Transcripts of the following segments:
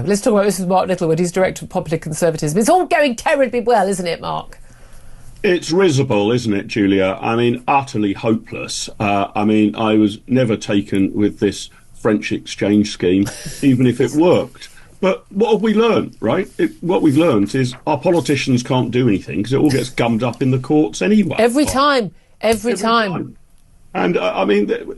let's talk about this with Mark Littlewood. He's Director of Popular Conservatism. It's all going terribly well, isn't it, Mark? It's risible, isn't it, Julia? I mean, utterly hopeless. I was never taken with this French exchange scheme, even if it worked. But what have we learned, right? What we've learned is our politicians can't do anything because it all gets gummed up in the courts anyway. Every time. And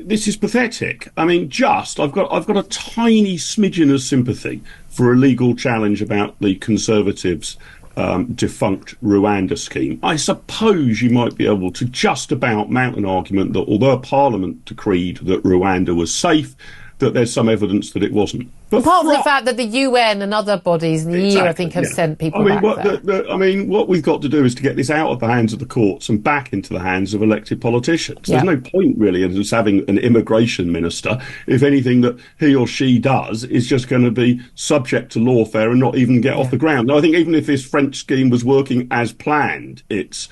this is pathetic. I mean, I've got a tiny smidgen of sympathy for a legal challenge about the Conservatives' defunct Rwanda scheme. I suppose you might be able to just about mount an argument that although Parliament decreed that Rwanda was safe, that there's some evidence that it wasn't. But apart from the fact that the UN and other bodies in the EU, I think, have sent people back there. What we've got to do is to get this out of the hands of the courts and back into the hands of elected politicians. There's no point, really, in just having an immigration minister if anything that he or she does is just going to be subject to lawfare and not even get off the ground. Now, I think even if this French scheme was working as planned, it's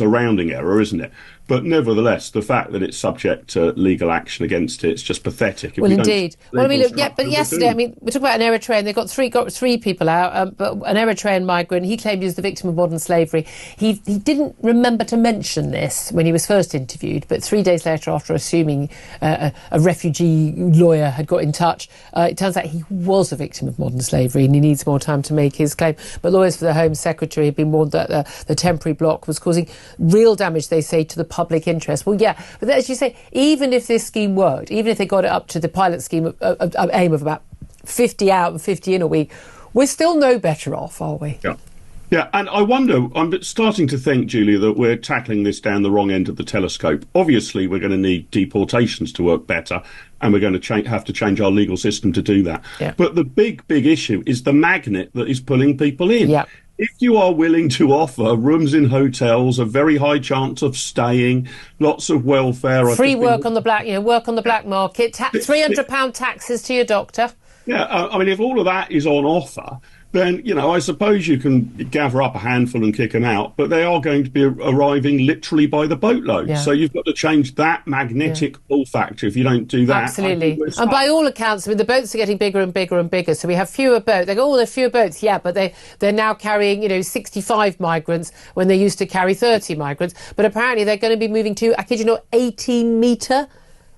a rounding error, isn't it? But nevertheless, the fact that it's subject to legal action against it, it's just pathetic. Well, indeed. Well, I mean, look, but yesterday, we talk about an Eritrean. They got three people out, but an Eritrean migrant. He claimed he was the victim of modern slavery. He didn't remember to mention this when he was first interviewed, but 3 days later, after assuming a refugee lawyer had got in touch, it turns out he was a victim of modern slavery and he needs more time to make his claim. But lawyers for the Home Secretary have been warned that the temporary block was causing real damage, they say, to the public interest. Well, yeah, but as you say, even if this scheme worked, even if they got it up to the pilot scheme aim of about 50 out and 50 in a week, we're still no better off, are we? Yeah, and I wonder, I'm starting to think, Julia, that we're tackling this down the wrong end of the telescope. Obviously, we're going to need deportations to work better, and we're going to have to change our legal system to do that. Yeah. But the big issue is the magnet that is pulling people in. Yeah. If you are willing to offer rooms in hotels, a very high chance of staying, lots of welfare, free work on the black, work on the black market, £300 taxes to your doctor. Yeah, if all of that is on offer, then, I suppose you can gather up a handful and kick them out, but they are going to be arriving literally by the boatload. Yeah. So you've got to change that magnetic pull factor. If you don't do that... Absolutely. And by all accounts, the boats are getting bigger and bigger and bigger, so we have fewer boats. They go, there are fewer boats, but they're now carrying, 65 migrants when they used to carry 30 migrants. But apparently they're going to be moving to, 18-metre...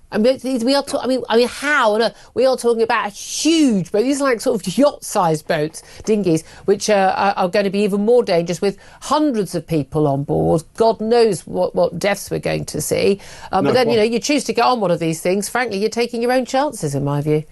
we are how on earth? We are talking about a huge boat. These are like sort of yacht-sized boats, dinghies, which are going to be even more dangerous with hundreds of people on board. God knows what deaths we're going to see. But then, you choose to get on one of these things. Frankly, you're taking your own chances, in my view.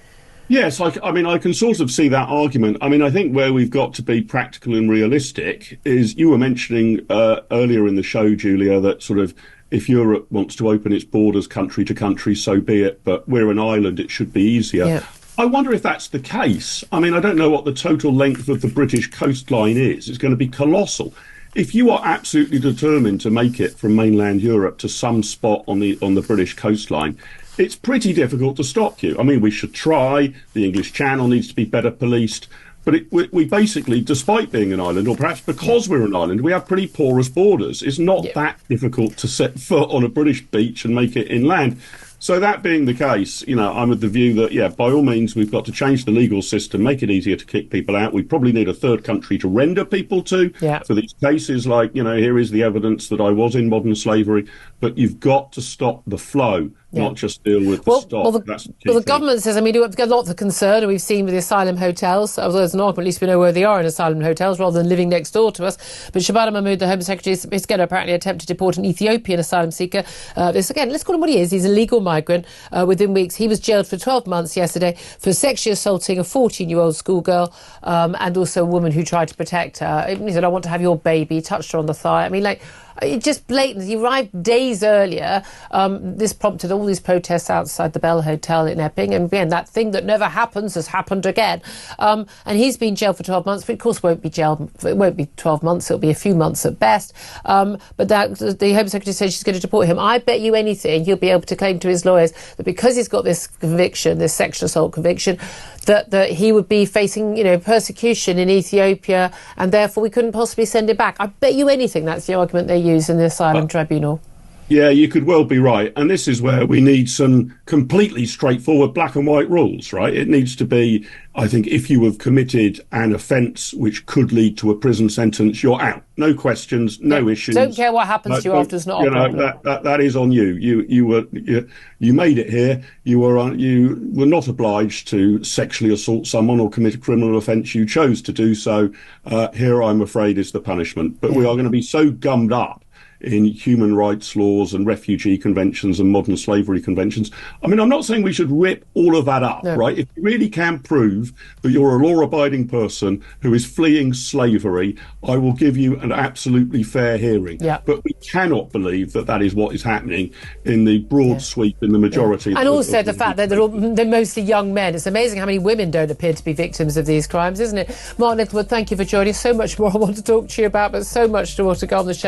Yes, I can sort of see that argument. I think where we've got to be practical and realistic is you were mentioning earlier in the show, Julia, that sort of if Europe wants to open its borders country to country, so be it. But we're an island, it should be easier. Yeah. I wonder if that's the case. I don't know what the total length of the British coastline is. It's going to be colossal. If you are absolutely determined to make it from mainland Europe to some spot on the British coastline, it's pretty difficult to stop you. We should try. The English Channel needs to be better policed. But we basically, despite being an island, or perhaps because we're an island, we have pretty porous borders. It's not that difficult to set foot on a British beach and make it inland. So that being the case, I'm of the view that, by all means, we've got to change the legal system, make it easier to kick people out. We probably need a third country to render people to for these cases like, here is the evidence that I was in modern slavery. But you've got to stop the flow, not just deal with the stop. The government says, we've got lots of concern, and we've seen with the asylum hotels, although there's an argument, at least we know where they are in asylum hotels, rather than living next door to us. But Shabana Mahmood, the Home Secretary, is going to apparently attempt to deport an Ethiopian asylum seeker. Let's call him what he is. He's a legal migrant. Within weeks, he was jailed for 12 months yesterday for sexually assaulting a 14-year-old schoolgirl and also a woman who tried to protect her. He said, I want to have your baby, touched her on the thigh. It just blatant. He arrived days earlier. This prompted all these protests outside the Bell Hotel in Epping. And again, that thing that never happens has happened again. And he's been jailed for 12 months, but of course it won't be 12 months. It'll be a few months at best. But the Home Secretary said she's going to deport him. I bet you anything he'll be able to claim to his lawyers that because he's got this conviction, this sexual assault conviction, that he would be facing, persecution in Ethiopia, and therefore we couldn't possibly send him back. I bet you anything that's the argument they use in the asylum tribunal. Yeah, you could well be right. And this is where we need some completely straightforward black and white rules, right? It needs to be, I think, if you have committed an offence which could lead to a prison sentence, you're out. No questions, no issues. Don't care what happens to you after it's not you a know, problem. that is on you. You made it here. You were not obliged to sexually assault someone or commit a criminal offence. You chose to do so. Here, I'm afraid, is the punishment. But we are going to be so gummed up in human rights laws and refugee conventions and modern slavery conventions. I mean, I'm not saying we should rip all of that up, right? If you really can prove that you're a law-abiding person who is fleeing slavery, I will give you an absolutely fair hearing. Yeah. But we cannot believe that that is what is happening in the broad sweep in the majority. And also the fact that they're mostly young men. It's amazing how many women don't appear to be victims of these crimes, isn't it? Mark Littlewood, thank you for joining us. So much more I want to talk to you about, but so much more to go on the show.